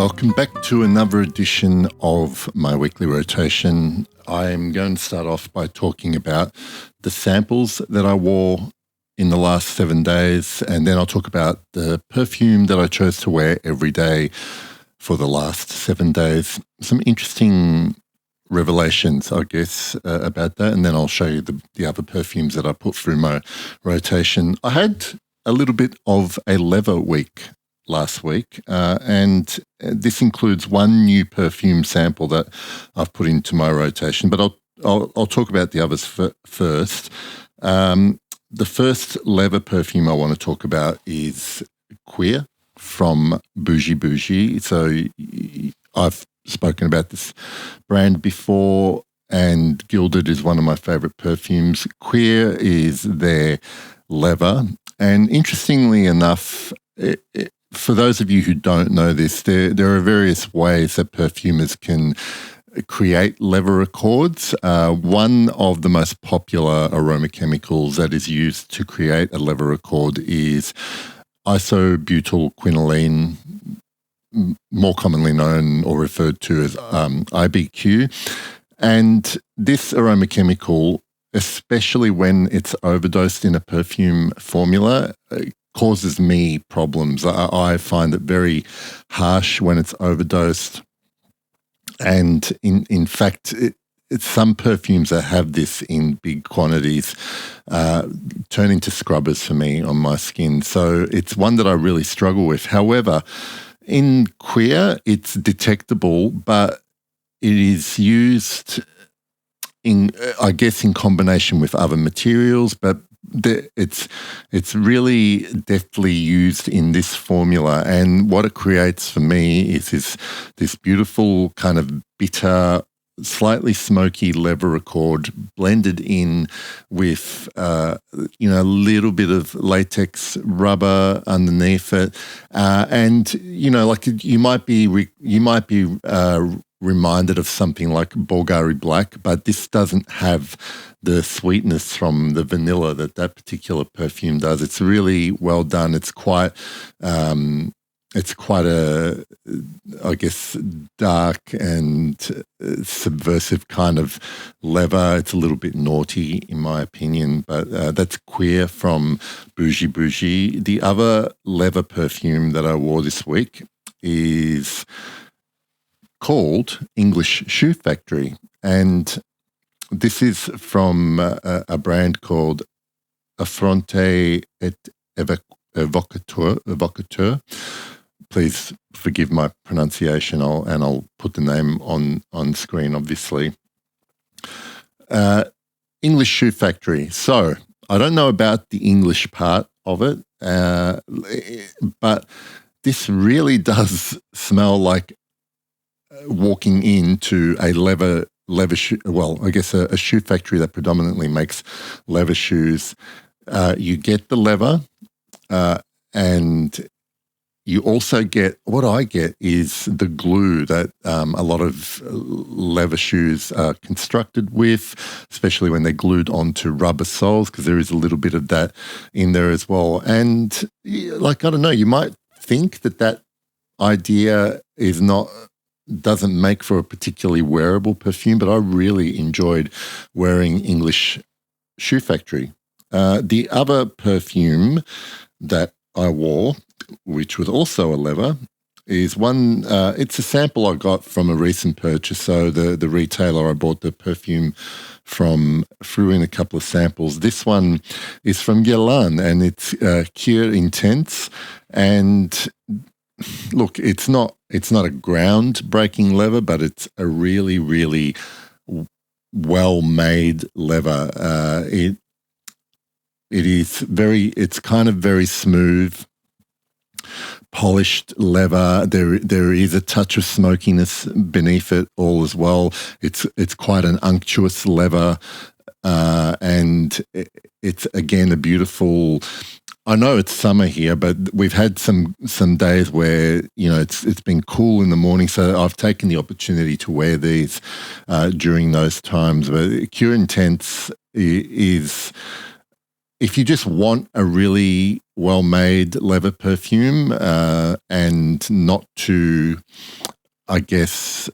Welcome back to another edition of my weekly rotation. I'm going to start off by talking about the samples that I wore in the last 7 days, and then I'll talk about the perfume that I chose to wear every day for the last 7 days. Some interesting revelations, I guess, about that, and then I'll show you the other perfumes that I put through my rotation. I had a little bit of a leather week last week, and this includes one new perfume sample that I've put into my rotation, but I'll talk about the others first. The first leather perfume I want to talk about is Queer from Boujee Bougies. So I've spoken about this brand before, and Gilded is one of my favorite perfumes. Queer is their leather, and interestingly enough, for those of you who don't know this, there are various ways that perfumers can create leather accords. One of the most popular aroma chemicals that is used to create a leather accord is isobutylquinoline, more commonly known or referred to as IBQ. And this aroma chemical, especially when it's overdosed in a perfume formula, causes me problems. I find it very harsh when it's overdosed. And in fact, some perfumes that have this in big quantities turn into scrubbers for me on my skin. So it's one that I really struggle with. However, in Queer, it's detectable, but it is used in combination with other materials, but it's really deftly used in this formula, and what it creates for me is this beautiful kind of bitter, slightly smoky leather accord blended in with a little bit of latex rubber underneath it, and you might be reminded of something like Bulgari Black, but this doesn't have the sweetness from the vanilla that particular perfume does. It's really well done. It's quite a, I guess, dark and subversive kind of leather. It's a little bit naughty in my opinion, but that's Queer from Boujee Bougies. The other leather perfume that I wore this week is called English Shoe Factory, and this is from a brand called Affronte et Evocateur. Please forgive my pronunciation, I'll put the name on screen, obviously. English Shoe Factory. So I don't know about the English part of it, but this really does smell like walking into a leather shoe, a shoe factory that predominantly makes leather shoes. You get the leather, and you also get, what I get is the glue that a lot of leather shoes are constructed with, especially when they're glued onto rubber soles, because there is a little bit of that in there as well. And I don't know, you might think that idea doesn't make for a particularly wearable perfume, but I really enjoyed wearing English Shoe Factory. The other perfume that I wore, which was also a leather, is one, it's a sample I got from a recent purchase. So the retailer I bought the perfume from threw in a couple of samples. This one is from Galan, and it's Cure Intense. And look, it's not a groundbreaking leather, but it's a really, really well-made leather. It's kind of very smooth, polished leather. There is a touch of smokiness beneath it all as well. It's quite an unctuous leather, and it's again a beautiful. I know it's summer here, but we've had some days where it's been cool in the morning, so I've taken the opportunity to wear these during those times. But Cure Intense is, if you just want a really well-made leather perfume and not too, I guess,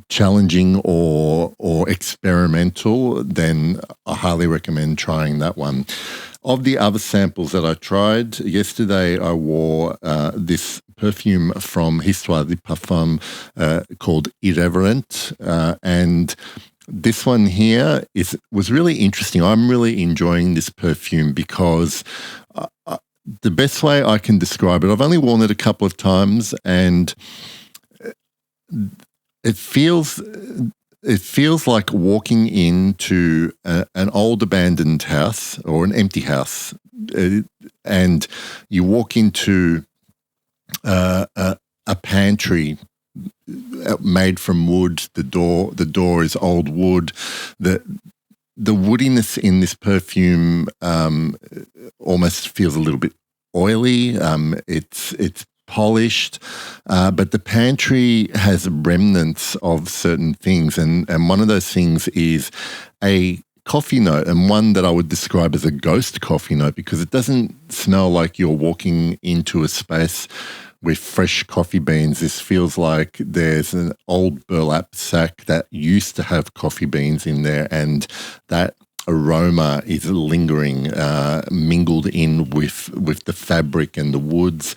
challenging or experimental, then I highly recommend trying that one. Of the other samples that I tried, yesterday I wore this perfume from Histoires de Parfums called Irreverent, and this one here was really interesting. I'm really enjoying this perfume because the best way I can describe it, I've only worn it a couple of times, and it feels like walking into an old abandoned house or an empty house, and you walk into a pantry made from wood. The door is old wood. The woodiness in this perfume almost feels a little bit oily. It's polished, but the pantry has remnants of certain things, and one of those things is a coffee note, and one that I would describe as a ghost coffee note, because it doesn't smell like you're walking into a space with fresh coffee beans. This feels like there's an old burlap sack that used to have coffee beans in there, and that aroma is lingering, mingled in with the fabric and the woods,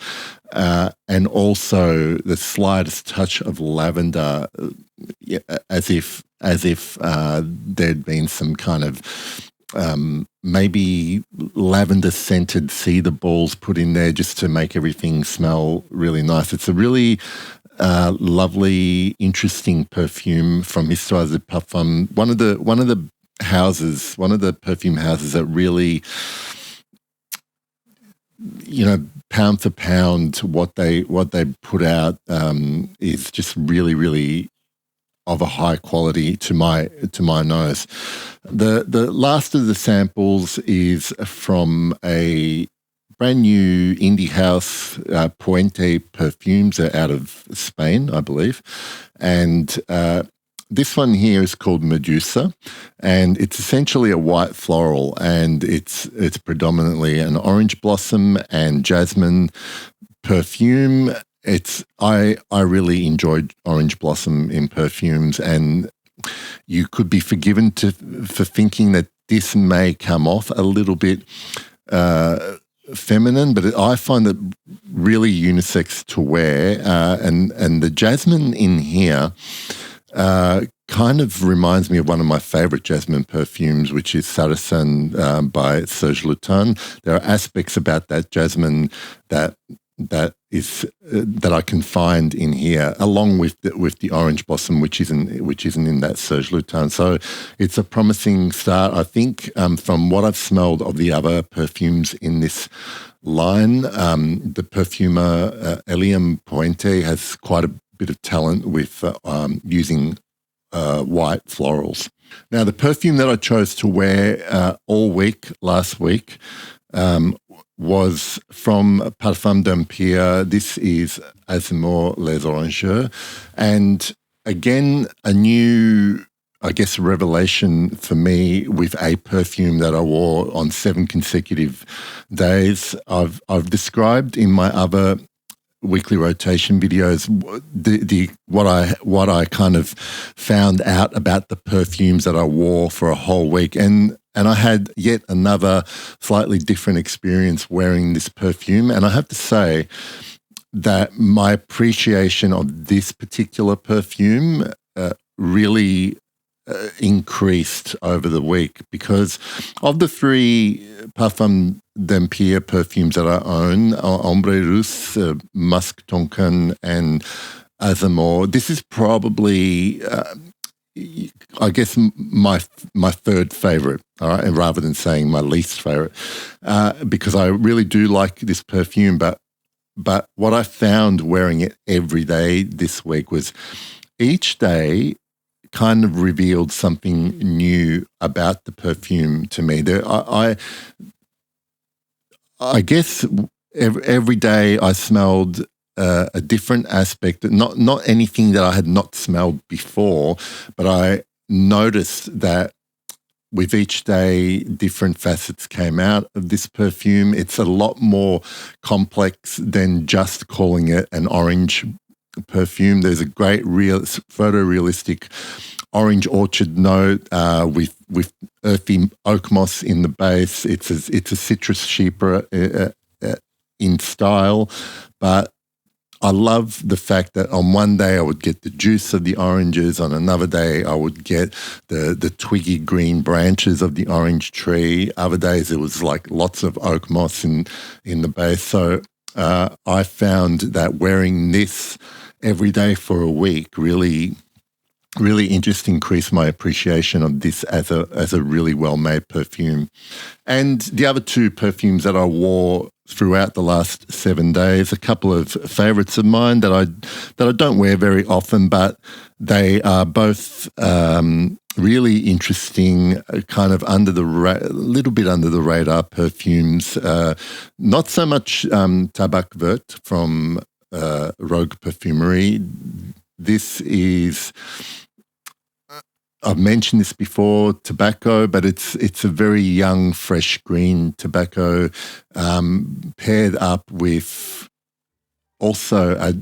and also the slightest touch of lavender, as if there'd been some kind of maybe lavender scented cedar balls put in there just to make everything smell really nice. It's a really lovely, interesting perfume from Histoires de Parfums. One of the perfume houses that really, pound for pound, what they put out is just really, really of a high quality to my nose. The last of the samples is from a brand new indie house, Puente Perfumes, out of Spain, I believe, and this one here is called Medusa, and it's essentially a white floral, and it's predominantly an orange blossom and jasmine perfume. I really enjoyed orange blossom in perfumes, and you could be forgiven for thinking that this may come off a little bit feminine, but I find it really unisex to wear, and the jasmine in here kind of reminds me of one of my favorite jasmine perfumes, which is Saracen by Serge Lutens. There are aspects about that jasmine that I can find in here, along with the orange blossom, which isn't in that Serge Lutens. So it's a promising start, I think. From what I've smelled of the other perfumes in this line, the perfumer Eliam Puente has quite a bit of talent with using white florals. Now, the perfume that I chose to wear all week last week was from Parfum d'Empire. This is Azimor Les Oranges. And again, a new, I guess, revelation for me with a perfume that I wore on 7 consecutive days. I've described in my other weekly rotation videos what I kind of found out about the perfumes that I wore for a whole week, and I had yet another slightly different experience wearing this perfume. And I have to say that my appreciation of this particular perfume really increased over the week, because of the 3 Parfum d'Empire perfumes that I own, Ombre Russe, Musk Tonkin, and Azimor, this is probably I guess my third favorite, all right, and rather than saying my least favorite, because I really do like this perfume. But what I found wearing it every day this week was each day kind of revealed something new about the perfume to me. I guess every day I smelled a different aspect, not anything that I had not smelled before, but I noticed that with each day, different facets came out of this perfume. It's a lot more complex than just calling it an orange perfume. There's a great photorealistic orange orchard note with earthy oak moss in the base. It's a citrus chypre in style, but I love the fact that on one day I would get the juice of the oranges, on another day I would get the twiggy green branches of the orange tree. Other days it was like lots of oak moss in the base. So I found that wearing this every day for a week really increased my appreciation of this as a really well-made perfume. And the other two perfumes that I wore throughout the last 7 days, a couple of favorites of mine that I don't wear very often, but they are both really interesting, kind of little bit under the radar perfumes. Not so much Tabac Vert from Rogue Perfumery. This is, I've mentioned this before, tobacco, but it's a very young, fresh green tobacco paired up with also a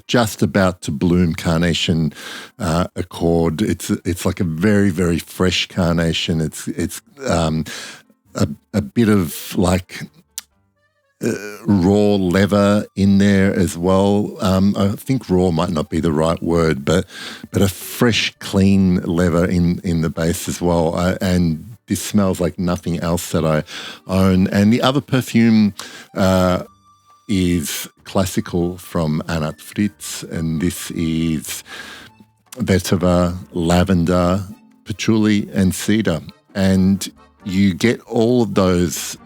just about to bloom carnation accord. It's like a very, very fresh carnation. It's a bit of like raw leather in there as well. I think raw might not be the right word, but a fresh, clean leather in the base as well. And this smells like nothing else that I own. And the other perfume is Classical from Anat Fritz, and this is vetiver, lavender, patchouli, and cedar. And you get all of those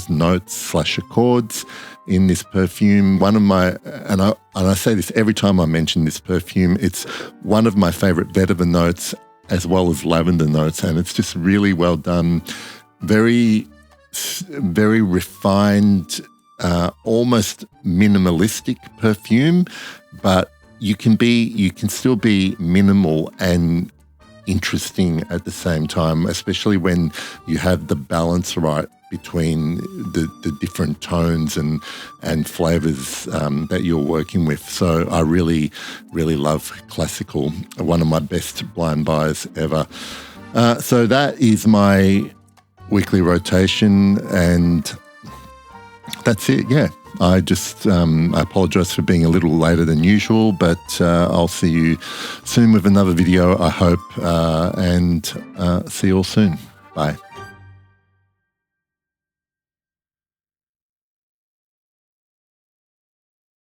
notes / accords in this perfume. One of my, and I say this every time I mention this perfume, it's one of my favorite vetiver notes as well as lavender notes, and it's just really well done. Very, very refined, almost minimalistic perfume, but you can still be minimal and interesting at the same time, especially when you have the balance right between the different tones and flavors that you're working with. So I really, really love Classical, one of my best blind buys ever. So that is my weekly rotation, and that's it, yeah. I apologize for being a little later than usual, but I'll see you soon with another video, I hope, and see you all soon. Bye.